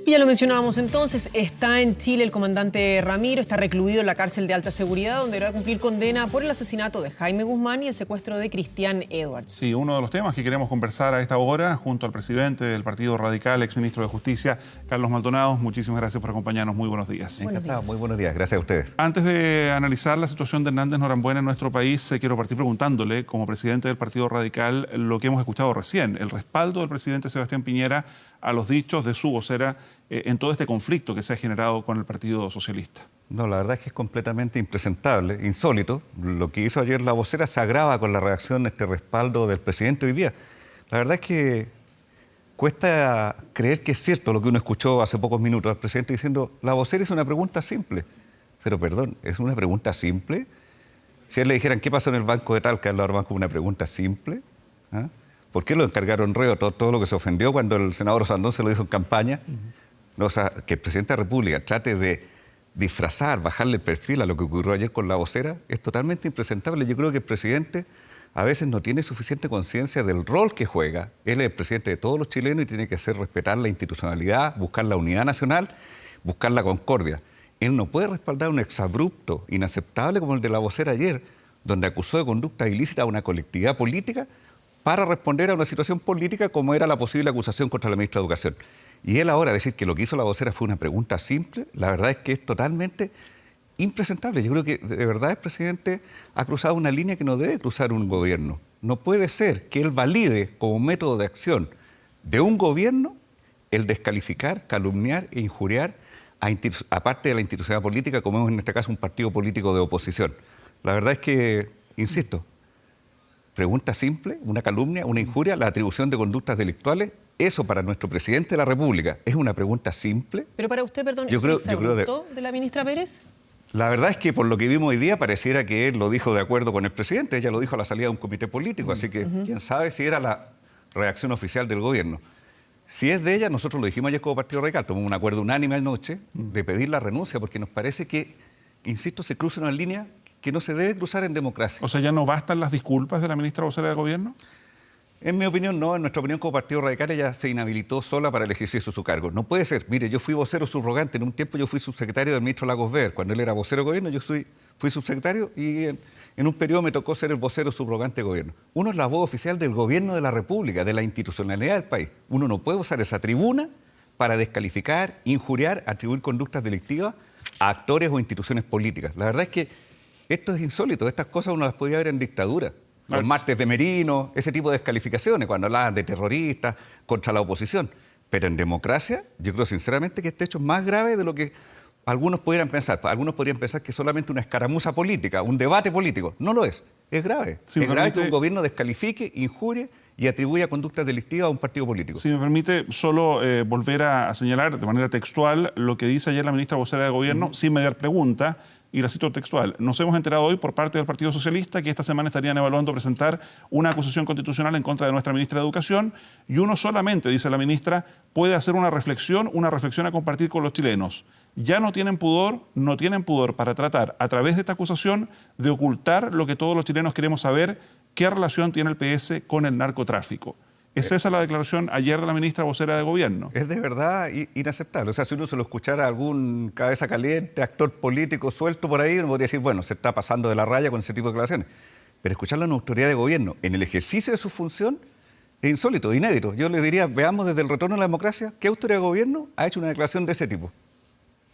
Y ya lo mencionábamos entonces, está en Chile el comandante Ramiro, está recluido en la cárcel de alta seguridad, donde deberá cumplir condena por el asesinato de Jaime Guzmán y el secuestro de Cristian Edwards. Sí, uno de los temas que queremos conversar a esta hora, junto al presidente del Partido Radical, exministro de Justicia, Carlos Maldonado. Muchísimas gracias por acompañarnos. Muy buenos días. Encantado, muy buenos días. Gracias a ustedes. Antes de analizar la situación de Hernández Norambuena en nuestro país, quiero partir preguntándole, como presidente del Partido Radical, lo que hemos escuchado recién, el respaldo del presidente Sebastián Piñera a los dichos de su vocera en todo este conflicto que se ha generado con el Partido Socialista. No, la verdad es que es completamente impresentable, insólito. Lo que hizo ayer la vocera se agrava con la reacción, este respaldo del presidente hoy día. La verdad es que cuesta creer que es cierto lo que uno escuchó hace pocos minutos al presidente diciendo, la vocera hizo una pregunta simple. Pero perdón, ¿es una pregunta simple? Si a él le dijeran, ¿qué pasó en el banco de Talca? Él lo arman como una pregunta simple. ¿Ah? ¿Por qué lo encargaron reo todo lo que se ofendió cuando el senador Osandón se lo dijo en campaña? No, o sea, que el presidente de la República trate de disfrazar, bajarle el perfil a lo que ocurrió ayer con la vocera, es totalmente impresentable. Yo creo que el presidente a veces no tiene suficiente conciencia del rol que juega. Él es el presidente de todos los chilenos y tiene que hacer respetar la institucionalidad, buscar la unidad nacional, buscar la concordia. Él no puede respaldar un exabrupto inaceptable como el de la vocera ayer, donde acusó de conducta ilícita a una colectividad política para responder a una situación política como era la posible acusación contra la ministra de Educación. Y él ahora decir que lo que hizo la vocera fue una pregunta simple, la verdad es que es totalmente impresentable. Yo creo que de verdad el presidente ha cruzado una línea que no debe cruzar un gobierno. No puede ser que él valide como método de acción de un gobierno el descalificar, calumniar e injuriar a parte de la institucionalidad política, como es en este caso un partido político de oposición. La verdad es que, insisto, pregunta simple, una calumnia, una injuria, la atribución de conductas delictuales, eso para nuestro presidente de la República es una pregunta simple. Pero para usted, perdón, ¿es un exabrupto de la ministra Pérez? La verdad es que por lo que vimos hoy día pareciera que él lo dijo de acuerdo con el presidente, ella lo dijo a la salida de un comité político, así que quién sabe si era la reacción oficial del gobierno. Si es de ella, nosotros lo dijimos ayer como Partido Radical, tomamos un acuerdo unánime anoche de pedir la renuncia, porque nos parece que, insisto, se cruza una línea que no se debe cruzar en democracia. O sea, ¿ya no bastan las disculpas de la ministra vocera de Gobierno? En mi opinión, no. En nuestra opinión como Partido Radical, ella se inhabilitó sola para el ejercicio de su cargo. No puede ser. Mire, yo fui vocero subrogante. En un tiempo yo fui subsecretario del ministro Lagos Ver. Cuando él era vocero de gobierno, yo fui subsecretario y en un periodo me tocó ser el vocero subrogante de gobierno. Uno es la voz oficial del gobierno de la República, de la institucionalidad del país. Uno no puede usar esa tribuna para descalificar, injuriar, atribuir conductas delictivas a actores o instituciones políticas. La verdad es que esto es insólito. Estas cosas uno las podía ver en dictadura. Los martes de Merino, ese tipo de descalificaciones, cuando hablaban de terroristas contra la oposición. Pero en democracia, yo creo sinceramente que este hecho es más grave de lo que algunos pudieran pensar. Algunos podrían pensar que es solamente una escaramuza política, un debate político. No lo es. Es grave. Si es grave que un gobierno descalifique, injurie y atribuya conductas delictivas a un partido político. Si me permite solo volver a señalar de manera textual lo que dice ayer la ministra vocera de Gobierno, sin mediar pregunta. Y la cito textual. Nos hemos enterado hoy por parte del Partido Socialista que esta semana estarían evaluando presentar una acusación constitucional en contra de nuestra ministra de Educación y uno solamente, dice la ministra, puede hacer una reflexión a compartir con los chilenos. Ya no tienen pudor para tratar a través de esta acusación de ocultar lo que todos los chilenos queremos saber, qué relación tiene el PS con el narcotráfico. ¿Es esa la declaración ayer de la ministra vocera de Gobierno? Es de verdad inaceptable. O sea, si uno se lo escuchara a algún cabeza caliente, actor político suelto por ahí, uno podría decir, bueno, se está pasando de la raya con ese tipo de declaraciones. Pero escucharlo a una autoridad de gobierno en el ejercicio de su función es insólito, inédito. Yo le diría, veamos desde el retorno a la democracia, ¿qué autoridad de gobierno ha hecho una declaración de ese tipo?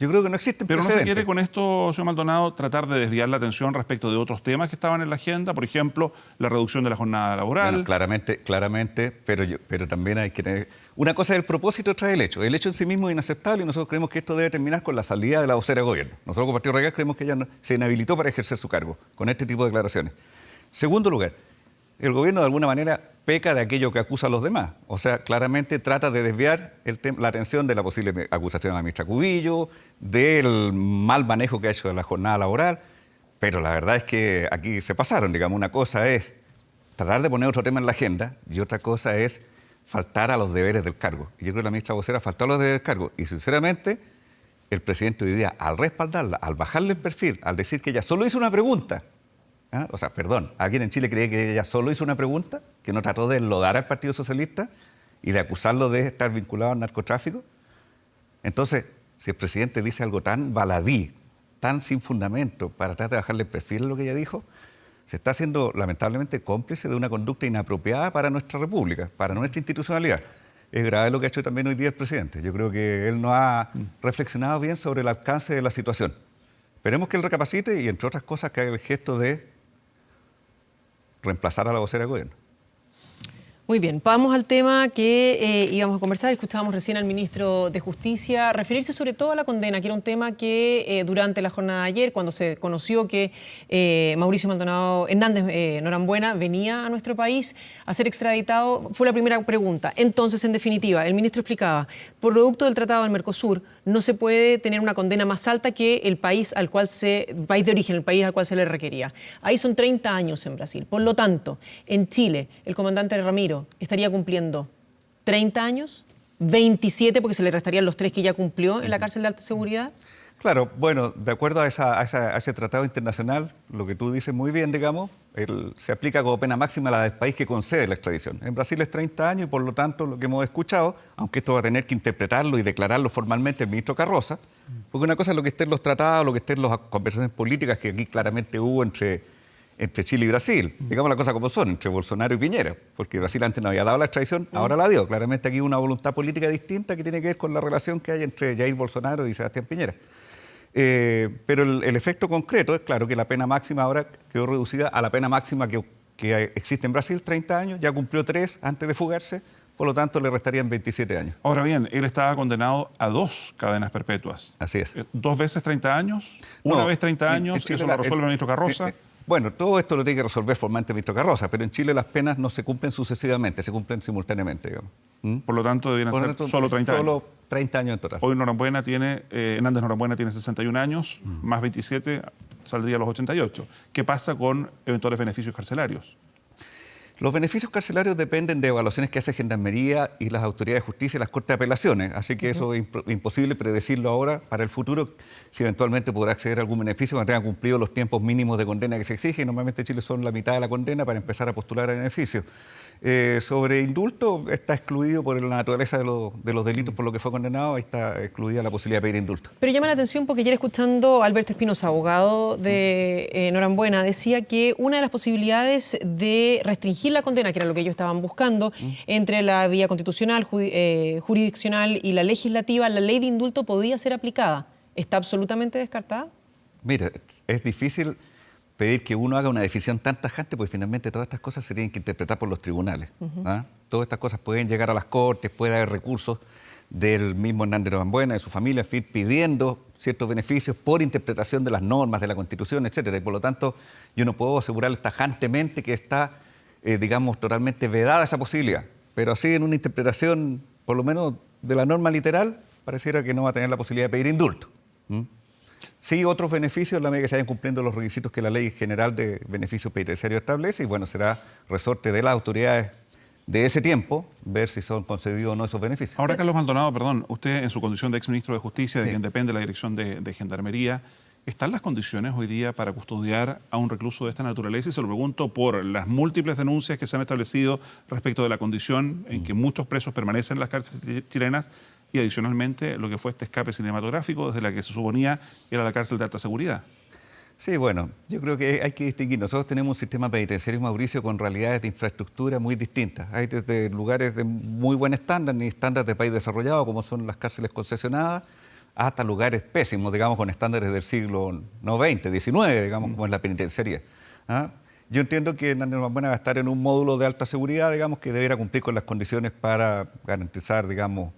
Yo creo que no existen precedentes. Pero no se quiere con esto, señor Maldonado, tratar de desviar la atención respecto de otros temas que estaban en la agenda, por ejemplo, la reducción de la jornada laboral. Bueno, claramente, pero también hay que tener... Una cosa es el propósito, otra es el hecho. El hecho en sí mismo es inaceptable y nosotros creemos que esto debe terminar con la salida de la vocera de gobierno. Nosotros como Partido Radical creemos que ella se inhabilitó para ejercer su cargo con este tipo de declaraciones. Segundo lugar, el gobierno de alguna manera peca de aquello que acusa a los demás. O sea, claramente trata de desviar la atención de la posible acusación a la ministra Cubillo, del mal manejo que ha hecho de la jornada laboral, pero la verdad es que aquí se pasaron, digamos. Una cosa es tratar de poner otro tema en la agenda y otra cosa es faltar a los deberes del cargo. Y yo creo que la ministra vocera faltó a los deberes del cargo y sinceramente el presidente hoy día, al respaldarla, al bajarle el perfil, al decir que ella solo hizo una pregunta, o sea, perdón, ¿alguien en Chile cree que ella solo hizo una pregunta? ¿Que no trató de enlodar al Partido Socialista y de acusarlo de estar vinculado al narcotráfico? Entonces, si el presidente dice algo tan baladí, tan sin fundamento, para tratar de bajarle el perfil a lo que ella dijo, se está haciendo lamentablemente cómplice de una conducta inapropiada para nuestra república, para nuestra institucionalidad. Es grave lo que ha hecho también hoy día el presidente. Yo creo que él no ha reflexionado bien sobre el alcance de la situación. Esperemos que él recapacite y, entre otras cosas, que haga el gesto de reemplazar a la vocera del gobierno. Muy bien, vamos al tema que íbamos a conversar. Escuchábamos recién al ministro de Justicia referirse sobre todo a la condena, que era un tema que durante la jornada de ayer, cuando se conoció que Mauricio Maldonado Hernández Norambuena venía a nuestro país a ser extraditado, fue la primera pregunta. Entonces, en definitiva, el ministro explicaba, por producto del Tratado del Mercosur, no se puede tener una condena más alta que el país de origen, el país al cual se le requería. Ahí son 30 años en Brasil. Por lo tanto, en Chile, el comandante Ramiro estaría cumpliendo 30 años, 27 porque se le restarían los 3 que ya cumplió en la cárcel de alta seguridad. Claro, bueno, de acuerdo a ese tratado internacional, lo que tú dices muy bien, digamos, se aplica como pena máxima la del país que concede la extradición. En Brasil es 30 años y por lo tanto lo que hemos escuchado, aunque esto va a tener que interpretarlo y declararlo formalmente el ministro Carroza, porque una cosa es lo que esté en los tratados, lo que esté en las conversaciones políticas que aquí claramente hubo entre Chile y Brasil, digamos las cosas como son, entre Bolsonaro y Piñera, porque Brasil antes no había dado la extradición, ahora la dio. Claramente aquí hay una voluntad política distinta que tiene que ver con la relación que hay entre Jair Bolsonaro y Sebastián Piñera. Pero el efecto concreto es claro que la pena máxima ahora quedó reducida a la pena máxima que existe en Brasil, 30 años, ya cumplió 3 antes de fugarse, por lo tanto le restarían 27 años. Ahora bien, él estaba condenado a 2 cadenas perpetuas. Así es. 2 veces 30 años, una vez 30 años, eso lo resuelve el ministro Carroza. Bueno, todo esto lo tiene que resolver formalmente el ministro Carroza, pero en Chile las penas no se cumplen sucesivamente, se cumplen simultáneamente, digamos. Por lo tanto, debieran ser solo 30 años. Solo 30 años en total. Hoy Hernández Norambuena tiene 61 años, más 27 saldría a los 88. ¿Qué pasa con eventuales beneficios carcelarios? Los beneficios carcelarios dependen de evaluaciones que hace Gendarmería y las autoridades de justicia y las Cortes de Apelaciones, así que eso es imposible predecirlo ahora para el futuro, si eventualmente podrá acceder a algún beneficio cuando tenga cumplido los tiempos mínimos de condena que se exige, y normalmente en Chile son la mitad de la condena para empezar a postular a beneficios. Sobre indulto, está excluido por la naturaleza de los delitos por lo que fue condenado, ahí está excluida la posibilidad de pedir indulto. Pero llama la atención porque ayer escuchando a Alberto Espinosa, abogado de Norambuena, decía que una de las posibilidades de restringir la condena, que era lo que ellos estaban buscando, entre la vía constitucional, jurisdiccional y la legislativa, la ley de indulto podía ser aplicada. ¿Está absolutamente descartada? Mira, es difícil pedir que uno haga una decisión tan tajante, porque finalmente todas estas cosas se tienen que interpretar por los tribunales. Todas estas cosas pueden llegar a las Cortes, puede haber recursos del mismo Hernández Norambuena, de su familia, en fin, pidiendo ciertos beneficios por interpretación de las normas, de la Constitución, etcétera. Y por lo tanto, yo no puedo asegurarles tajantemente que está, digamos, totalmente vedada esa posibilidad. Pero así, en una interpretación, por lo menos de la norma literal, pareciera que no va a tener la posibilidad de pedir indulto. Sí, otros beneficios en la medida que se vayan cumpliendo los requisitos que la Ley General de Beneficios Penitenciarios establece, y bueno, será resorte de las autoridades de ese tiempo ver si son concedidos o no esos beneficios. Ahora, Carlos Maldonado, perdón, usted en su condición de exministro de Justicia, de quien depende la dirección de Gendarmería, ¿están las condiciones hoy día para custodiar a un recluso de esta naturaleza? Y se lo pregunto por las múltiples denuncias que se han establecido respecto de la condición en que muchos presos permanecen en las cárceles chilenas, y adicionalmente lo que fue este escape cinematográfico desde la que se suponía era la cárcel de alta seguridad. Sí, bueno, yo creo que hay que distinguir. Nosotros tenemos un sistema penitenciario, Mauricio, con realidades de infraestructura muy distintas. Hay desde lugares de muy buen estándar, ni estándar de país desarrollado, como son las cárceles concesionadas, hasta lugares pésimos, digamos, con estándares del siglo XX, XIX, digamos, como es la penitenciaría. Yo entiendo que Hernández Norambuena va a estar en un módulo de alta seguridad, digamos, que debiera cumplir con las condiciones para garantizar, digamos,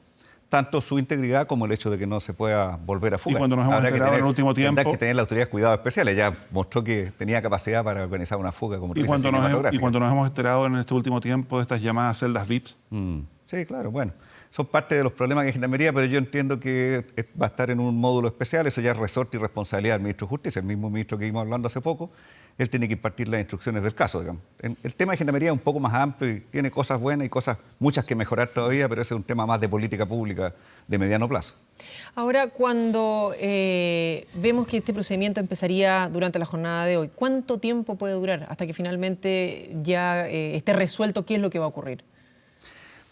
tanto su integridad como el hecho de que no se pueda volver a fugar. Y cuando nos hemos enterado en el último tiempo... Tendrá que tener la autoridad de cuidados especiales. Ya mostró que tenía capacidad para organizar una fuga, como tú y dices, y cuando nos hemos enterado en este último tiempo de estas llamadas celdas VIPs. Sí, claro, bueno. Son parte de los problemas que Gendarmería, pero yo entiendo que va a estar en un módulo especial. Eso ya es resorte y responsabilidad del ministro de Justicia, el mismo ministro que vimos hablando hace poco. Él tiene que impartir las instrucciones del caso, digamos. El tema de Gendarmería es un poco más amplio y tiene cosas buenas y muchas que mejorar todavía, pero ese es un tema más de política pública de mediano plazo. Ahora, cuando vemos que este procedimiento empezaría durante la jornada de hoy, ¿cuánto tiempo puede durar hasta que finalmente ya esté resuelto qué es lo que va a ocurrir?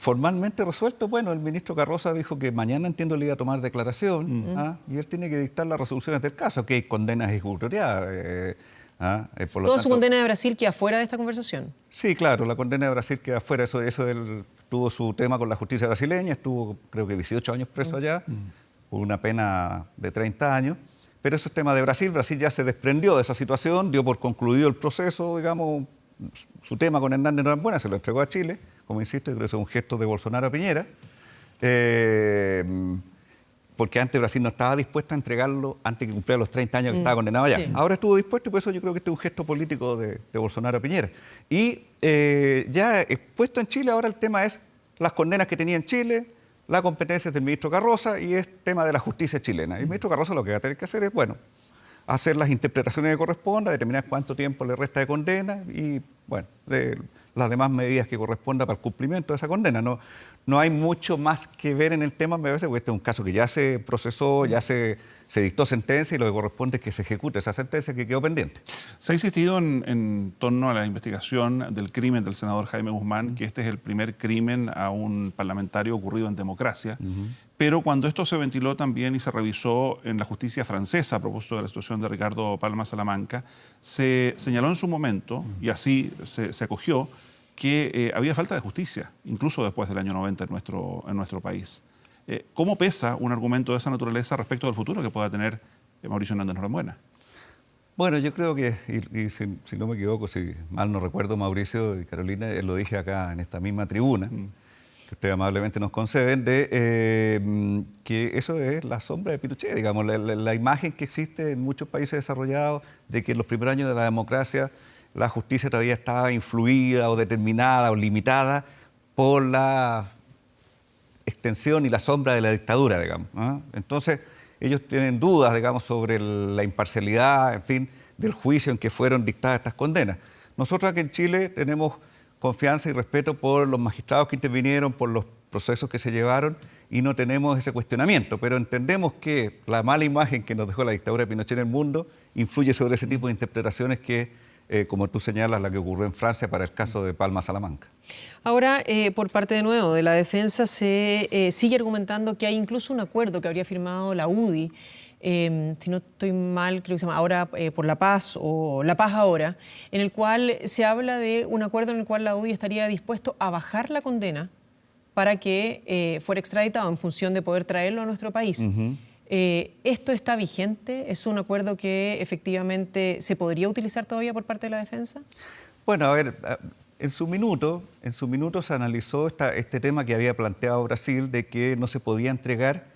Formalmente resuelto, bueno, el ministro Carroza dijo que mañana, entiendo, le iba a tomar declaración, y él tiene que dictar las resoluciones del caso, que hay condenas ejecutoriadas. Por lo Toda tanto, su condena de Brasil queda fuera de esta conversación. Sí, claro, la condena de Brasil queda fuera. Eso él tuvo su tema con la justicia brasileña, estuvo creo que 18 años preso allá, una pena de 30 años. Pero eso es tema de Brasil. Brasil ya se desprendió de esa situación, dio por concluido el proceso, digamos, su tema con Hernández Norambuena, se lo entregó a Chile, como insisto, creo que es un gesto de Bolsonaro a Piñera. Porque antes Brasil no estaba dispuesto a entregarlo antes que cumpliera los 30 años que estaba condenado allá. Sí. Ahora estuvo dispuesto y por eso yo creo que este es un gesto político de Bolsonaro a Piñera. Y ya expuesto en Chile, ahora el tema es las condenas que tenía en Chile, la competencia del ministro Carroza y es tema de la justicia chilena. Y el ministro Carroza lo que va a tener que hacer es, bueno, hacer las interpretaciones que corresponda, determinar cuánto tiempo le resta de condena y, bueno, de las demás medidas que corresponda para el cumplimiento de esa condena. No hay mucho más que ver en el tema, me parece, porque este es un caso que ya se procesó, ya se dictó sentencia y lo que corresponde es que se ejecute esa sentencia que quedó pendiente. Se ha insistido en torno a la investigación del crimen del senador Jaime Guzmán, que este es el primer crimen a un parlamentario ocurrido en democracia, pero cuando esto se ventiló también y se revisó en la justicia francesa a propósito de la situación de Ricardo Palma Salamanca, se señaló en su momento, y así se acogió, que había falta de justicia, incluso después del año 90 en nuestro país. ¿Cómo pesa un argumento de esa naturaleza respecto del futuro que pueda tener Mauricio Hernández Norambuena? Bueno, yo creo que, y si no me equivoco, si mal no recuerdo, Mauricio y Carolina, lo dije acá en esta misma tribuna, que ustedes amablemente nos conceden, que eso es la sombra de Pinochet, digamos, la imagen que existe en muchos países desarrollados de que en los primeros años de la democracia la justicia todavía estaba influida o determinada o limitada por la extensión y la sombra de la dictadura, digamos. Entonces, ellos tienen dudas, digamos, sobre la imparcialidad, en fin, del juicio en que fueron dictadas estas condenas. Nosotros aquí en Chile tenemos confianza y respeto por los magistrados que intervinieron, por los procesos que se llevaron y no tenemos ese cuestionamiento, pero entendemos que la mala imagen que nos dejó la dictadura de Pinochet en el mundo influye sobre ese tipo de interpretaciones que como tú señalas, la que ocurrió en Francia para el caso de Palma Salamanca. Ahora, por parte de nuevo de la defensa, se sigue argumentando que hay incluso un acuerdo que habría firmado la UDI, si no estoy mal, creo que se llama Ahora por la Paz o La Paz Ahora, en el cual se habla de un acuerdo en el cual la UDI estaría dispuesto a bajar la condena para que fuera extraditado en función de poder traerlo a nuestro país. ¿Esto está vigente? ¿Es un acuerdo que efectivamente se podría utilizar todavía por parte de la defensa? Bueno, a ver, en su minuto se analizó este tema que había planteado Brasil de que no se podía entregar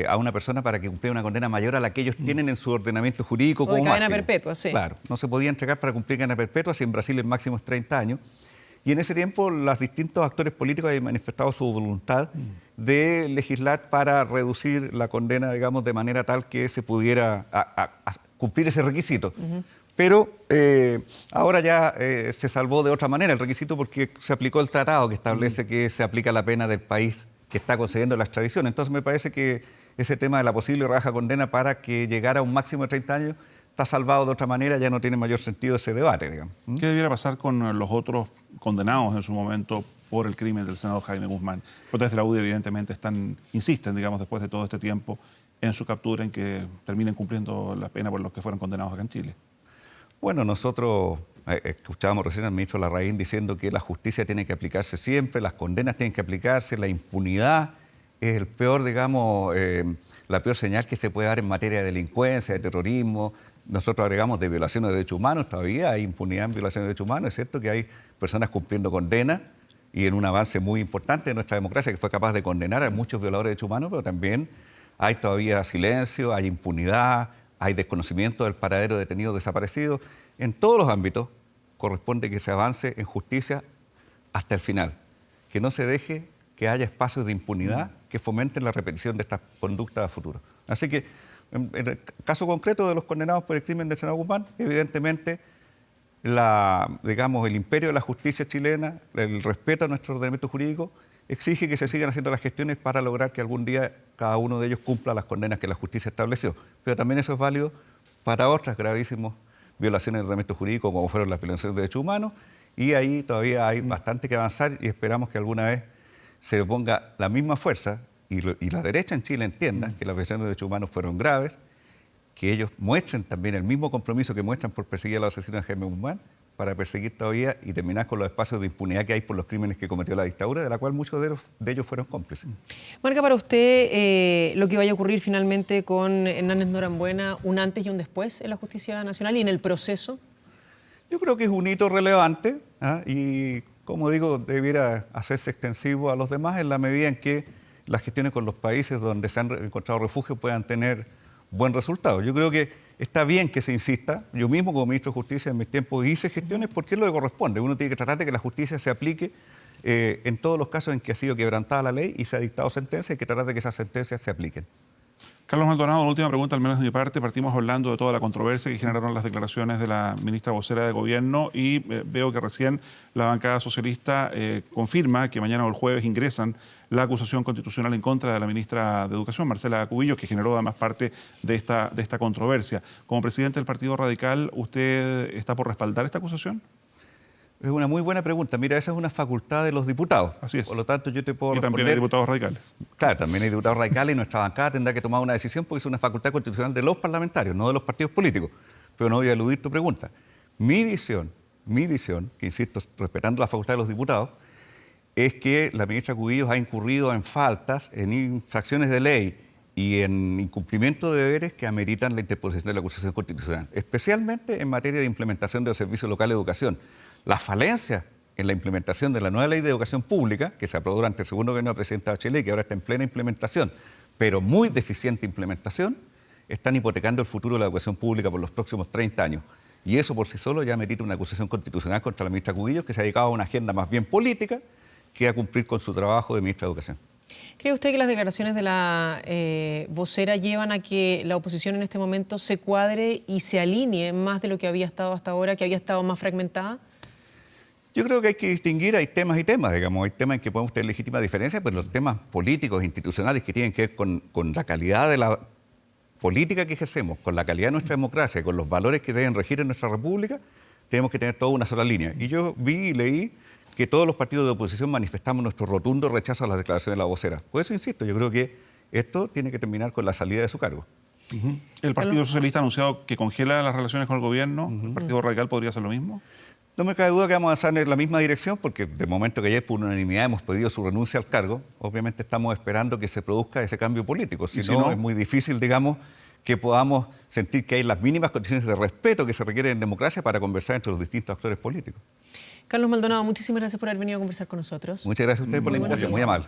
a una persona para que cumpliera una condena mayor a la que ellos tienen en su ordenamiento jurídico como máximo. Cadena perpetua, sí. Claro, no se podía entregar para cumplir cadena perpetua, si en Brasil el máximo es 30 años. Y en ese tiempo los distintos actores políticos habían manifestado su voluntad de legislar para reducir la condena, digamos, de manera tal que se pudiera cumplir ese requisito. Pero ahora ya se salvó de otra manera el requisito porque se aplicó el tratado que establece que se aplica la pena del país que está concediendo la extradición. Entonces me parece que ese tema de la posible rebaja condena para que llegara a un máximo de 30 años está salvado de otra manera, ya no tiene mayor sentido ese debate, digamos. ¿Qué debiera pasar con los otros condenados en su momento por el crimen del senador Jaime Guzmán? Porque desde la UDI evidentemente insisten, digamos, después de todo este tiempo, en su captura, en que terminen cumpliendo la pena por los que fueron condenados acá en Chile. Bueno, nosotros escuchábamos recién al ministro Larraín diciendo que la justicia tiene que aplicarse siempre, las condenas tienen que aplicarse, la impunidad es el peor, digamos, la peor señal que se puede dar en materia de delincuencia, de terrorismo. Nosotros agregamos de violaciones de derechos humanos, todavía hay impunidad en violaciones de derechos humanos. Es cierto que hay personas cumpliendo condena y en un avance muy importante de nuestra democracia que fue capaz de condenar a muchos violadores de derechos humanos, pero también hay todavía silencio, hay impunidad, hay desconocimiento del paradero de detenidos desaparecidos. En todos los ámbitos corresponde que se avance en justicia hasta el final, que no se deje que haya espacios de impunidad que fomenten la repetición de estas conductas a futuro. Así que, en el caso concreto de los condenados por el crimen del senador Guzmán, evidentemente, el imperio de la justicia chilena, el respeto a nuestro ordenamiento jurídico, exige que se sigan haciendo las gestiones para lograr que algún día cada uno de ellos cumpla las condenas que la justicia estableció. Pero también eso es válido para otras gravísimas violaciones del ordenamiento jurídico, como fueron las violaciones de derechos humanos, y ahí todavía hay bastante que avanzar y esperamos que alguna vez se ponga la misma fuerza y la derecha en Chile entienda que las violaciones de derechos humanos fueron graves, que ellos muestren también el mismo compromiso que muestran por perseguir a los asesinos de Jaime Guzmán, para perseguir todavía y terminar con los espacios de impunidad que hay por los crímenes que cometió la dictadura, de la cual muchos de ellos fueron cómplices. ¿Marca para usted lo que vaya a ocurrir finalmente con Hernández Norambuena un antes y un después en la justicia nacional y en el proceso? Yo creo que es un hito relevante y, como digo, debiera hacerse extensivo a los demás en la medida en que las gestiones con los países donde se han encontrado refugio puedan tener buen resultado. Yo creo que está bien que se insista. Yo mismo, como ministro de Justicia, en mis tiempos hice gestiones porque es lo que corresponde. Uno tiene que tratar de que la justicia se aplique en todos los casos en que ha sido quebrantada la ley y se ha dictado sentencia, hay que tratar de que esas sentencias se apliquen. Carlos Maldonado, una última pregunta, al menos de mi parte. Partimos hablando de toda la controversia que generaron las declaraciones de la ministra vocera de Gobierno y veo que recién la bancada socialista confirma que mañana o el jueves ingresan la acusación constitucional en contra de la ministra de Educación, Marcela Cubillos, que generó además parte de esta controversia. Como presidente del Partido Radical, ¿usted está por respaldar esta acusación? Es una muy buena pregunta. Mira, esa es una facultad de los diputados. Así es. Por lo tanto, yo te puedo responder... Y también hay diputados radicales. Claro, también hay diputados radicales y nuestra bancada tendrá que tomar una decisión porque es una facultad constitucional de los parlamentarios, no de los partidos políticos. Pero no voy a eludir tu pregunta. Mi visión, que insisto, respetando la facultad de los diputados, es que la ministra Cubillos ha incurrido en faltas, en infracciones de ley y en incumplimiento de deberes que ameritan la interposición de la acusación constitucional, especialmente en materia de implementación del Servicio Local de Educación. Las falencias en la implementación de la nueva ley de educación pública, que se aprobó durante el segundo gobierno de la presidenta Bachelet, que ahora está en plena implementación, pero muy deficiente implementación, están hipotecando el futuro de la educación pública por los próximos 30 años. Y eso por sí solo ya merita una acusación constitucional contra la ministra Cubillos, que se ha dedicado a una agenda más bien política que a cumplir con su trabajo de ministra de Educación. ¿Cree usted que las declaraciones de la vocera llevan a que la oposición en este momento se cuadre y se alinee más de lo que había estado hasta ahora, que había estado más fragmentada? Yo creo que hay que distinguir, hay temas y temas, digamos, hay temas en que podemos tener legítima diferencia, pero los temas políticos, institucionales que tienen que ver con la calidad de la política que ejercemos, con la calidad de nuestra democracia, con los valores que deben regir en nuestra república, tenemos que tener toda una sola línea. Y yo vi y leí que todos los partidos de oposición manifestamos nuestro rotundo rechazo a las declaraciones de la vocera. Por eso insisto, yo creo que esto tiene que terminar con la salida de su cargo. El Partido Socialista ha anunciado que congela las relaciones con el gobierno. ¿El Partido Radical podría hacer lo mismo? No me cabe duda que vamos a avanzar en la misma dirección, porque de momento que ayer por unanimidad hemos pedido su renuncia al cargo, obviamente estamos esperando que se produzca ese cambio político. Si no, es muy difícil, digamos, que podamos sentir que hay las mínimas condiciones de respeto que se requieren en democracia para conversar entre los distintos actores políticos. Carlos Maldonado, muchísimas gracias por haber venido a conversar con nosotros. Muchas gracias a usted por la invitación, muy amable.